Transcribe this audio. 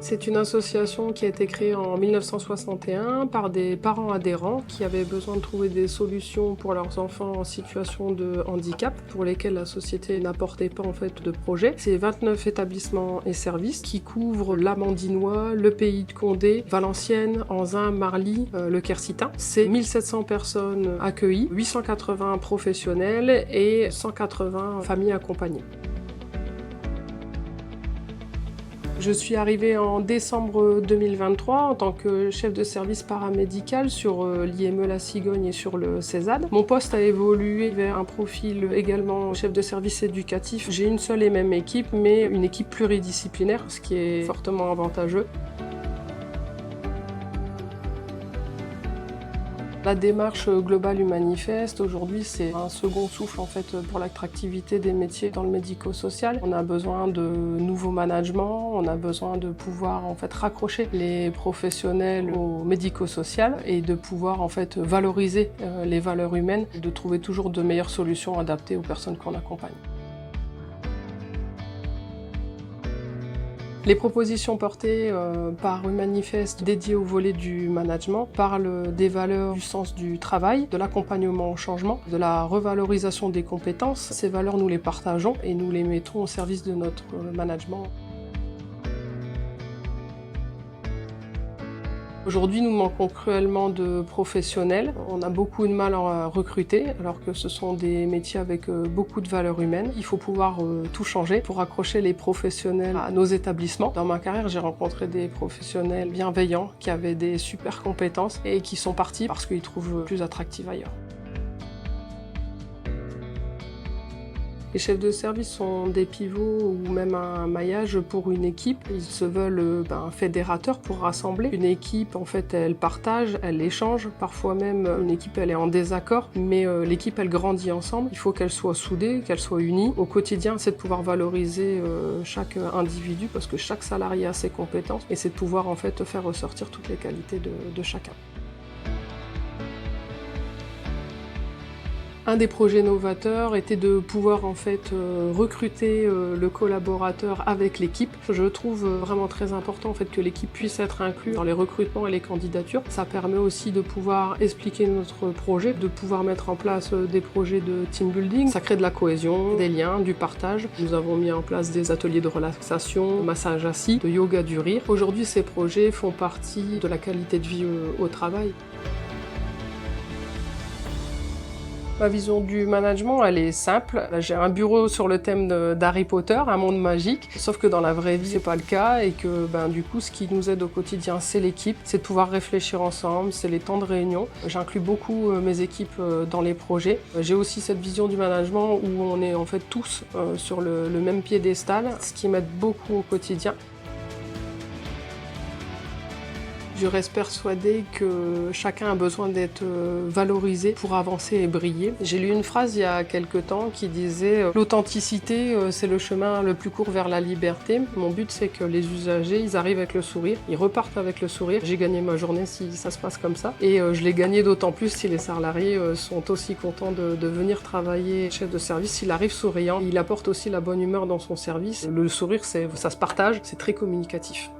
C'est une association qui a été créée en 1961 par des parents adhérents qui avaient besoin de trouver des solutions pour leurs enfants en situation de handicap, pour lesquels la société n'apportait pas en fait de projet. C'est 29 établissements et services qui couvrent l'Amandinois, le Pays de Condé, Valenciennes, Anzin, Marly, le Quercitin. C'est 1700 personnes accueillies, 880 professionnels et 180 familles accompagnées. Je suis arrivée en décembre 2023 en tant que chef de service paramédical sur l'IME La Cigogne et sur le CESAD. Mon poste a évolué vers un profil également chef de service éducatif. J'ai une seule et même équipe, mais une équipe pluridisciplinaire, ce qui est fortement avantageux. La démarche Global Humanifest, aujourd'hui, c'est un second souffle en fait pour l'attractivité des métiers dans le médico-social. On a besoin de nouveaux managements, on a besoin de pouvoir en fait raccrocher les professionnels au médico-social et de pouvoir en fait valoriser les valeurs humaines, de trouver toujours de meilleures solutions adaptées aux personnes qu'on accompagne. Les propositions portées par Humanifest dédiées au volet du management parlent des valeurs du sens du travail, de l'accompagnement au changement, de la revalorisation des compétences. Ces valeurs, nous les partageons et nous les mettons au service de notre management. Aujourd'hui, nous manquons cruellement de professionnels. On a beaucoup de mal à recruter, alors que ce sont des métiers avec beaucoup de valeurs humaines. Il faut pouvoir tout changer pour accrocher les professionnels à nos établissements. Dans ma carrière, j'ai rencontré des professionnels bienveillants qui avaient des super compétences et qui sont partis parce qu'ils trouvent plus attractif ailleurs. Les chefs de service sont des pivots ou même un maillage pour une équipe. Ils se veulent fédérateurs pour rassembler. Une équipe, en fait, elle partage, elle échange. Parfois même, une équipe, elle est en désaccord, mais l'équipe, elle grandit ensemble. Il faut qu'elle soit soudée, qu'elle soit unie. Au quotidien, c'est de pouvoir valoriser chaque individu parce que chaque salarié a ses compétences et c'est de pouvoir, en fait, faire ressortir toutes les qualités de chacun. Un des projets novateurs était de pouvoir en fait recruter le collaborateur avec l'équipe. Je trouve vraiment très important en fait que l'équipe puisse être inclue dans les recrutements et les candidatures. Ça permet aussi de pouvoir expliquer notre projet, de pouvoir mettre en place des projets de team building. Ça crée de la cohésion, des liens, du partage. Nous avons mis en place des ateliers de relaxation, de massage assis, de yoga du rire. Aujourd'hui, ces projets font partie de la qualité de vie au travail. Ma vision du management, elle est simple. J'ai un bureau sur le thème d'Harry Potter, un monde magique, sauf que dans la vraie vie, c'est pas le cas et que du coup, ce qui nous aide au quotidien, c'est l'équipe, c'est de pouvoir réfléchir ensemble, c'est les temps de réunion. J'inclus beaucoup mes équipes dans les projets. J'ai aussi cette vision du management où on est en fait tous sur le même piédestal, ce qui m'aide beaucoup au quotidien. Je reste persuadée que chacun a besoin d'être valorisé pour avancer et briller. J'ai lu une phrase il y a quelque temps qui disait « L'authenticité, c'est le chemin le plus court vers la liberté ». Mon but, c'est que les usagers, ils arrivent avec le sourire, ils repartent avec le sourire. J'ai gagné ma journée si ça se passe comme ça. Et je l'ai gagné d'autant plus si les salariés sont aussi contents de venir travailler chef de service. S'il arrive souriant, il apporte aussi la bonne humeur dans son service. Le sourire, ça se partage, c'est très communicatif.